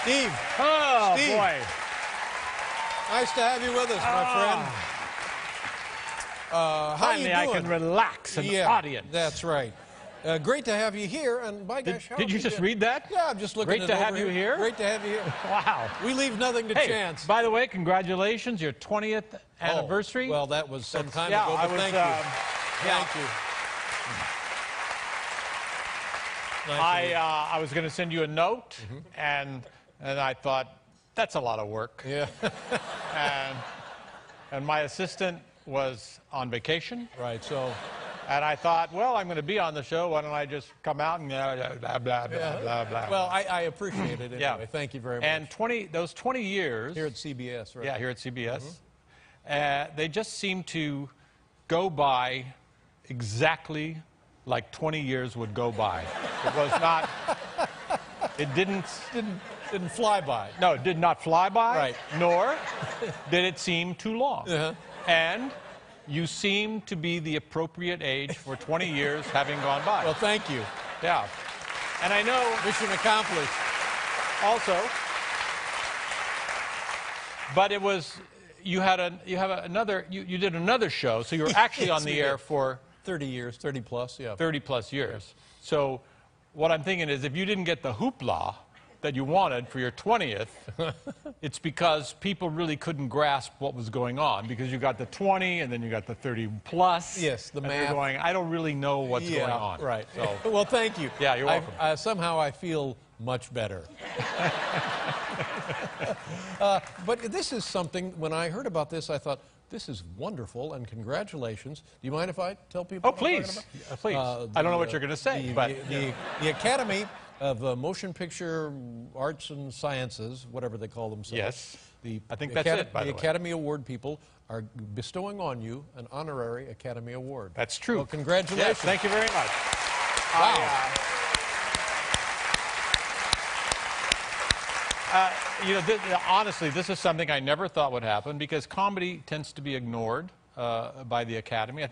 Steve. Oh, Steve. boy. Nice to have you with us, my friend. How Finally, you doing? I can relax in the audience. That's right. Great to have you here, and by gosh, how Did you just read that? Yeah, I'm just looking Great at to it have over you here. Great to have you here. Wow. We leave nothing to Hey, chance. by the way, congratulations, your 20th anniversary. Well, that was some time yeah, ago, but thank you. yeah. Thank you. I was going to send you a note, and I thought, that's a lot of work. Yeah. and my assistant was on vacation. Right, so... And I thought, well, I'm going to be on the show. Why don't I just come out and blah, blah, blah, blah, blah. Well, I appreciate it anyway. Yeah. Thank you very much. And those 20 years... Here at CBS, right? Yeah, here at CBS. They just seem to go by exactly like 20 years would go by. It was not... It didn't fly by. No, it did not fly by. Right. Nor did it seem too long. Uh-huh. And you seem to be the appropriate age for 20 years having gone by. Well, thank you. Yeah. And I know... Mission accomplished. Also, but it was... You did another show, so you were actually Yes, on the air for 30 years, 30 plus, yeah. 30 plus years. So what I'm thinking is if you didn't get the hoopla that you wanted for your 20th, it's because people really couldn't grasp what was going on, because you got the 20 and then you got the 30 plus. Yes, the math. You're going, I don't really know what's going on. Right. So, well, thank you. Yeah, you're welcome. Somehow I feel much better. But this is something, when I heard about this, I thought, this is wonderful, and congratulations. Do you mind if I tell people? Oh, please. Please. I don't know what you're going to say, but... The Academy of Motion Picture Arts and Sciences, whatever they call themselves. Yes. I think that's it, by the way. The Academy Award people are bestowing on you an honorary Academy Award. That's true. Well, congratulations. Yes, thank you very much. Wow. Honestly, this is something I never thought would happen, because comedy tends to be ignored by the Academy.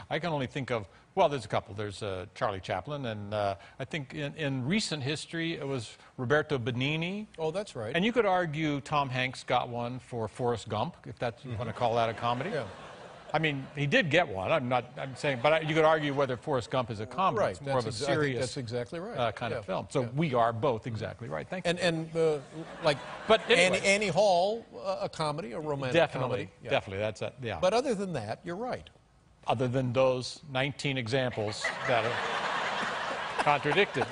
I can only think of, well, there's a couple. There's Charlie Chaplin, and I think in recent history it was Roberto Benigni. Oh, that's right. And you could argue Tom Hanks got one for Forrest Gump, if that's you want to call that a comedy. Yeah. I mean, he did get one. I'm saying, but you could argue whether Forrest Gump is a comedy. Right. It's more of a serious. That's exactly right. Kind of film. So we are both exactly right. Thank you. But anyway. Annie Hall, a comedy, a romantic comedy. Yeah. Definitely, that's it. Yeah. But other than that, you're right. Other than those 19 examples that are contradicted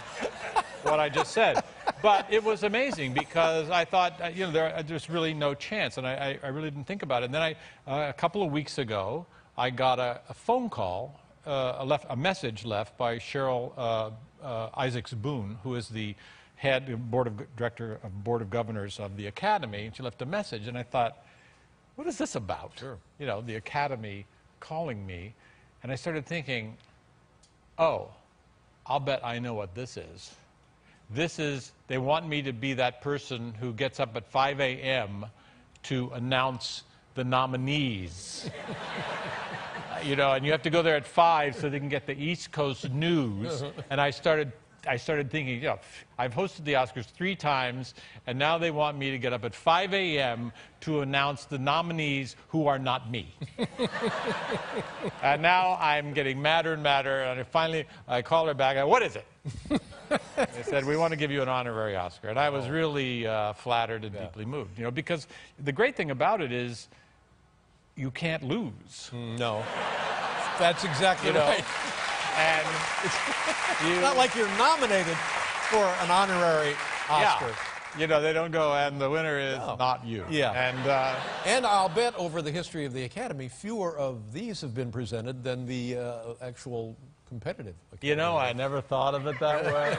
what I just said. But it was amazing, because I thought, there's really no chance, and I really didn't think about it. And then a couple of weeks ago, I got a phone call, a message left by Cheryl Isaacs Boone, who is the director of Board of Governors of the Academy, and she left a message, and I thought, what is this about? Sure. The Academy calling me, and I started thinking, oh, I'll bet I know what this is. They want me to be that person who gets up at 5 a.m. to announce the nominees. And you have to go there at 5 so they can get the East Coast news. And I started thinking, I've hosted the Oscars 3 times, and now they want me to get up at 5 a.m. to announce the nominees who are not me. And now I'm getting madder and madder, and finally I call her back. What is it? They said, we want to give you an honorary Oscar. And I was really flattered and deeply moved, because the great thing about it is you can't lose. No. That's exactly right. And it's not like you're nominated for an honorary Oscar. Yeah. They don't go, and the winner is not you. Yeah. And I'll bet over the history of the Academy, fewer of these have been presented than the actual competitive Academy. I never thought of it that way.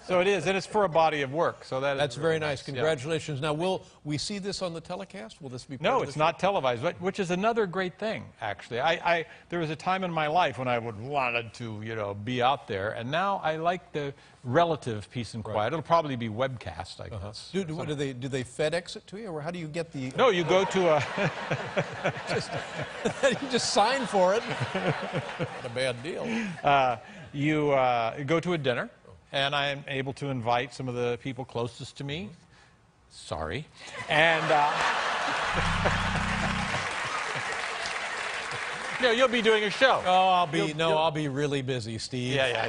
So it is, and it's for a body of work. So that's very nice. Congratulations. Now, will we see this on the telecast? Will this be part No, of it's not televised, which is another great thing, actually. There was a time in my life when I wanted to, be out there, and now I like the relative peace and quiet. Right. It'll probably be webcast, I guess. Do they FedEx it to you, or how do you get the... No, you go to a... you just sign for it. Not a bad deal. You go to a dinner and I'm able to invite some of the people closest to me. Sorry. And you'll be doing a show. Oh, I'll be really busy, Steve. Yeah.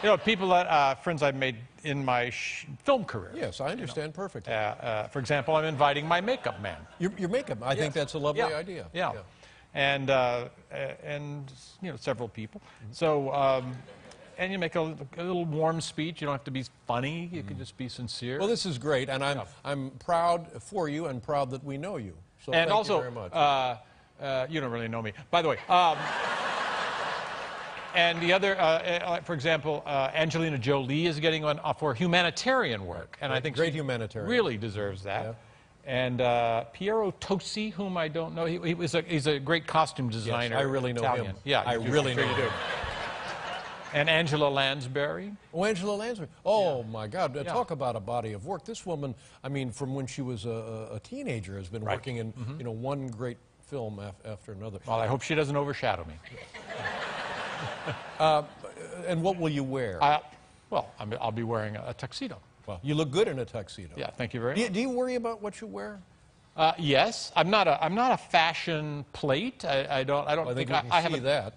You know, people that friends I've made in my film career. Yes, I understand perfectly. For example, I'm inviting my makeup man. Your makeup. I think that's a lovely idea. Yeah. And several people. So. And you make a little warm speech. You don't have to be funny. You can just be sincere. Well, this is great, and I'm proud for you and proud that we know you. So and thank also, you very much. You don't really know me, by the way. And the other, for example, Angelina Jolie is getting one for humanitarian work, and I think great she humanitarian really deserves that. Yeah. And Piero Tosi, whom I don't know, he's a great costume designer. Yes, I really know Italian. him. Yeah, I really know him. And Angela Lansbury. Oh, Angela Lansbury. Oh, my God. Talk about a body of work. This woman, I mean, from when she was a teenager, has been working in one great film after another. Well, I hope she doesn't overshadow me. And what will you wear? I'll be wearing a tuxedo. Well, you look good in a tuxedo. Yeah, thank you very much. Do you worry about what you wear? Yes, I'm not a fashion plate. I don't think I have see that.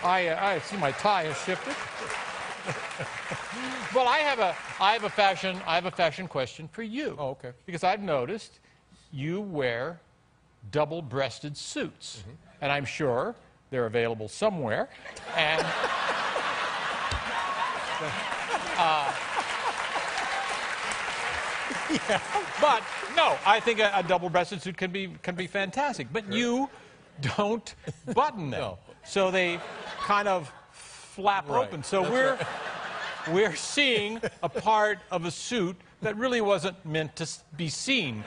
I see my tie has shifted. Well, I have a fashion question for you. Oh, okay. Because I've noticed you wear double-breasted suits, and I'm sure they're available somewhere. And but no, I think a double-breasted suit can be fantastic. But you don't button them, No. so they kind of flap open. So we're seeing a part of a suit that really wasn't meant to be seen,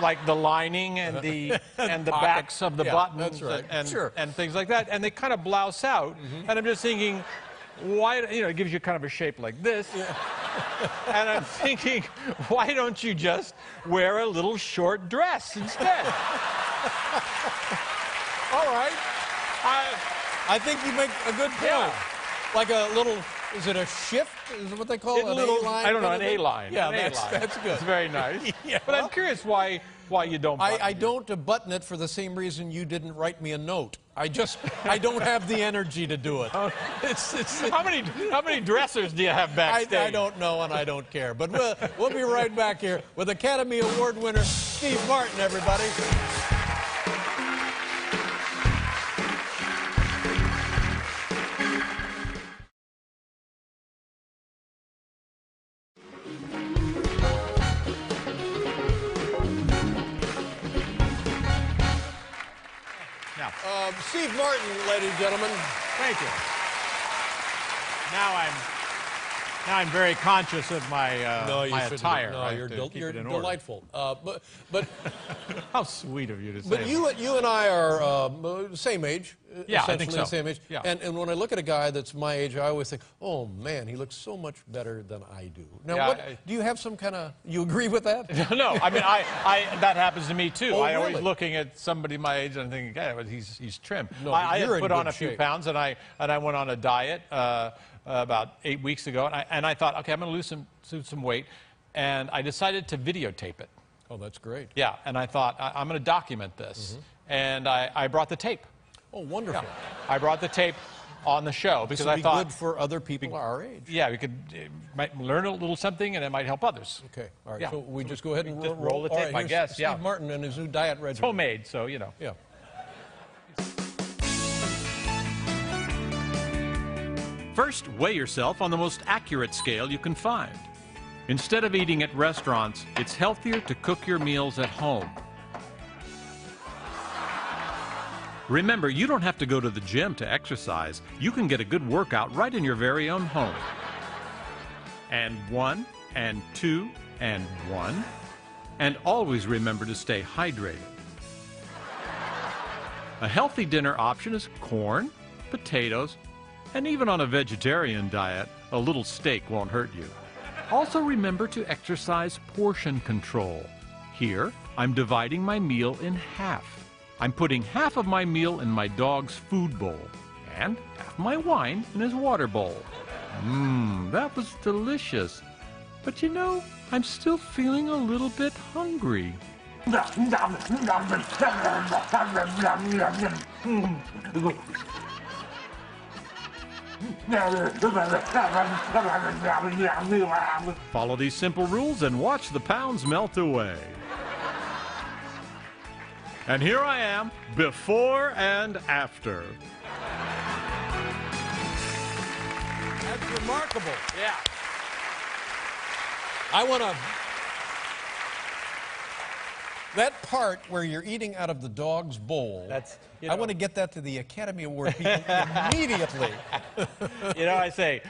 like the lining and the backs of the buttons and things like that, and they kind of blouse out. And I'm just thinking, why? It gives you kind of a shape like this. And I'm thinking, why don't you just wear a little short dress instead? All right. I think you make a good point. Yeah. Like a little, is it a shift? Is it what they call it? An A-line? I don't know, an A-line. Yeah, an that's good. It's very nice. Yeah. But I'm curious why you don't button I don't button it for the same reason you didn't write me a note. I don't have the energy to do it. How many dressers do you have backstage? I don't know and I don't care. But we'll be right back here with Academy Award winner Steve Martin, everybody. Steve Martin, ladies and gentlemen. Thank you. Now I'm very conscious of my my attire. No, you're delightful. But how sweet of you to say. But you and I are same age. Yeah, I essentially think so. The same age. Yeah. And when I look at a guy that's my age, I always think, oh man, he looks so much better than I do. Now, Yeah, do you have some kind of? You agree with that? No, I mean, that happens to me too. Oh, I always really? looking at somebody my age and thinking, yeah, but he's trim. No, I you're had in put good on a few shape. pounds, and I went on a diet about 8 weeks ago, and I thought, okay, I'm going to lose some weight, and I decided to videotape it. Oh, that's great. Yeah, and I thought I'm going to document this, and I brought the tape. Oh, wonderful. Yeah. I brought the tape on the show This because would I be thought good for other people our age. yeah, we could might learn a little something, and it might help others. Okay. All right. Yeah. So we just go ahead and just roll the all tape, I here's guess, Steve yeah. Martin and his new diet regimen. Homemade, so you know. Yeah. First, weigh yourself on the most accurate scale you can find. Instead of eating at restaurants, it's healthier to cook your meals at home. Remember, you don't have to go to the gym to exercise. You can get a good workout right in your very own home. And 1, and 2, and 1. And always remember to stay hydrated. A healthy dinner option is corn, potatoes, and even on a vegetarian diet, a little steak won't hurt you. Also remember to exercise portion control. Here, I'm dividing my meal in half. I'm putting half of my meal in my dog's food bowl, and half my wine in his water bowl. That was delicious. But you know, I'm still feeling a little bit hungry. Follow these simple rules and watch the pounds melt away. And here I am, before and after. That's remarkable. Yeah. I want to... That part where you're eating out of the dog's bowl, I want to get that to the Academy Award people immediately. You know, I say,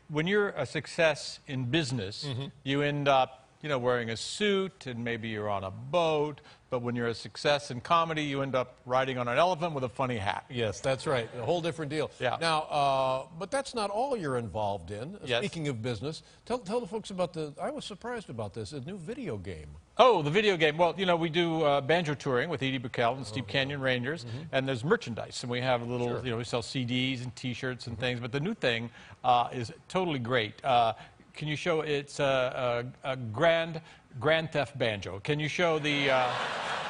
when you're a success in business, you end up, you know, wearing a suit and maybe you're on a boat. But when you're a success in comedy, you end up riding on an elephant with a funny hat. Yes, that's right. A whole different deal. Yeah. Now, but that's not all you're involved in. Yes. Speaking of business, tell the folks about I was surprised about this, a new video game. Oh, the video game. Well, you know, we do banjo touring with Edie Buchel and Steep Canyon Rangers, and there's merchandise. And we have a little, you know, we sell CDs and T-shirts and things. But the new thing is totally great. Can you show it's a Grand Theft Banjo? Can you show the?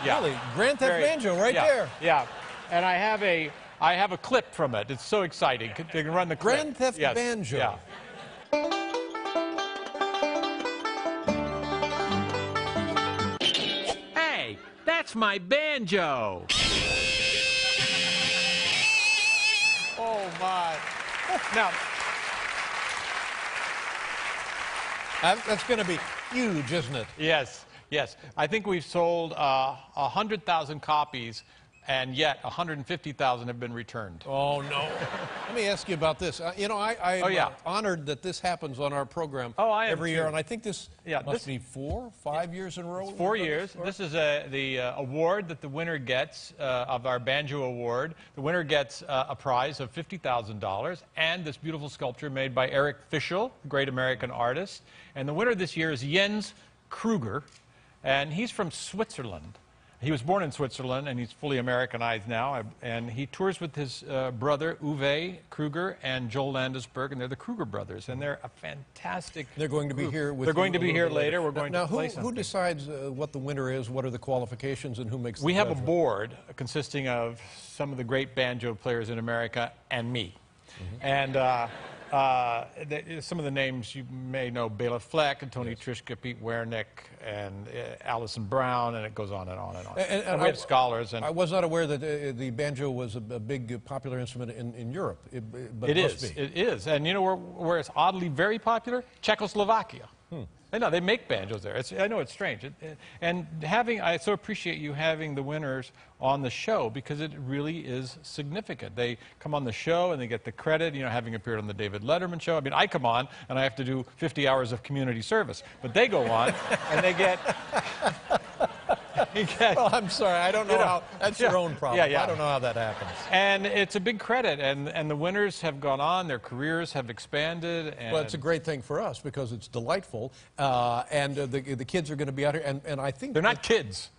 Yeah. Really, Grand Theft Banjo, right there. Yeah, and I have a clip from it. It's so exciting. They can run the clip. Grand Theft Banjo. Yeah. Hey, that's my banjo. Oh my. Now. That's going to be huge, isn't it? Yes, yes. I think we've sold 100,000 copies, and yet 150,000 have been returned. Oh, no. Let me ask you about this. You know, I'm honored that this happens on our program every year, and I think this must be 5 years in a row? 4 years. This is the award that the winner gets of our Banjo Award. The winner gets a prize of $50,000 and this beautiful sculpture made by Eric Fischl, a great American artist. And the winner this year is Jens Kruger, and he's from Switzerland. He was born in Switzerland, and he's fully Americanized now. And he tours with his brother, Uwe Kruger, and Joel Landesberg, and they're the Kruger brothers. And they're a fantastic They're going to be here with They're going to be here later. We're going to play now, something. who decides what the winner is? What are the qualifications, and who makes the We have a judgment? board consisting of some of the great banjo players in America and me. And some of the names you may know: Bela Fleck, and Tony Trischka, Pete Wernick, and Alison Brown, and it goes on and on and on. And we have scholars. And I was not aware that the banjo was a big popular instrument in Europe. But it must is. be. It is. And you know where it's oddly very popular? Czechoslovakia. I know, they make banjos there. I know it's strange. I so appreciate you having the winners on the show, because it really is significant. They come on the show and they get the credit, you know, having appeared on the David Letterman show. I mean, I come on and I have to do 50 hours of community service, but they go on and they get... Well, I'm sorry, I don't know how. That's your own problem. I don't know how that happens. And it's a big credit, and the winners have gone on, their careers have expanded. And well, it's a great thing for us because it's delightful, and the kids are going to be out here, and I think... They're not kids.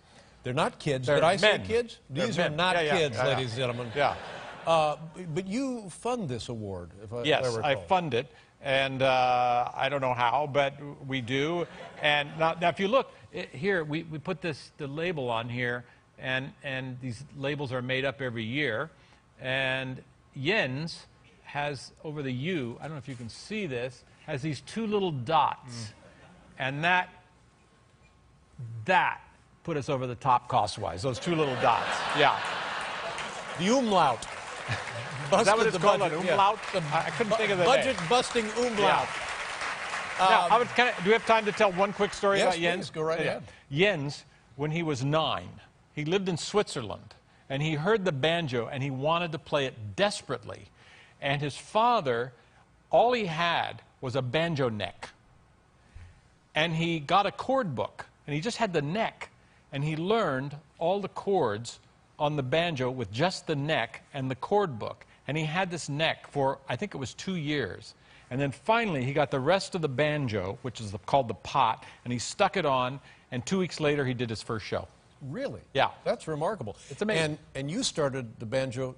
They're not kids. They're Did I say men. kids? These They're are men. not kids, ladies and gentlemen. Yeah. But you fund this award, if I Yes, recall. I fund it, and I don't know how, but we do. And now if you look here, we put the label on here, and these labels are made up every year. And Jens has, over the U, I don't know if you can see this, has these two little dots, and that put us over the top cost-wise. Those two little dots. Yeah. The umlaut. Is that what it's called? An budget, umlaut? I couldn't think of the name. Budget-busting umlaut. Now, do we have time to tell one quick story about Jens? Please, go right ahead. Jens, when he was 9, he lived in Switzerland, and he heard the banjo, and he wanted to play it desperately. And his father, all he had was a banjo neck. And he got a chord book, and he just had the neck, and he learned all the chords on the banjo with just the neck and the chord book. And he had this neck for, I think it was 2 years. And then finally, he got the rest of the banjo, which is called the pot, and he stuck it on, and 2 weeks later, he did his first show. Really? Yeah. That's remarkable. It's amazing. And you started the banjo